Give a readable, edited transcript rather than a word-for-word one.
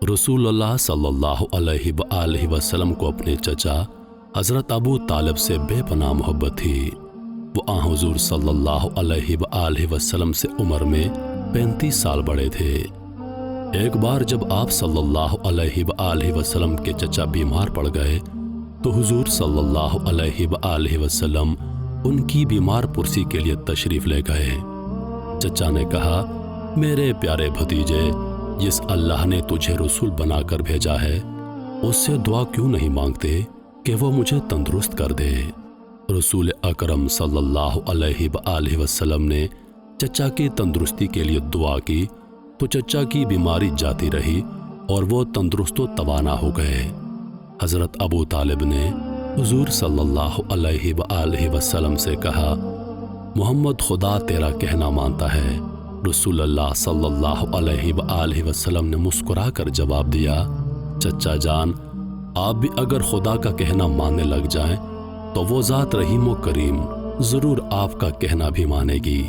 رسول اللہ صلی اللہ علیہ وآلہ وسلم کو اپنے چچا حضرت ابو طالب سے بے پناہ محبت تھی۔ وہ حضور صلی اللہ علیہ وآلہ وسلم سے عمر میں 35 سال بڑے تھے۔ ایک بار جب آپ صلی اللہ علیہ وآلہ وسلم کے چچا بیمار پڑ گئے تو حضور صلی اللہ علیہ وآلہ وسلم ان کی بیمار پرسی کے لیے تشریف لے گئے۔ چچا نے کہا، میرے پیارے بھتیجے، جس اللہ نے تجھے رسول بنا کر بھیجا ہے اس سے دعا کیوں نہیں مانگتے کہ وہ مجھے تندرست کر دے؟ رسول اکرم صلی اللہ علیہ وآلہ وسلم نے چچا کی تندرستی کے لیے دعا کی تو چچا کی بیماری جاتی رہی اور وہ تندرست و توانا ہو گئے۔ حضرت ابو طالب نے حضور صلی اللہ علیہ وآلہ وسلم سے کہا، محمد خدا تیرا کہنا مانتا ہے۔ رسول اللہ صلی اللہ علیہ وآلہ وسلم نے مسکرا کر جواب دیا، چچا جان، آپ بھی اگر خدا کا کہنا ماننے لگ جائیں تو وہ ذات رحیم و کریم ضرور آپ کا کہنا بھی مانے گی۔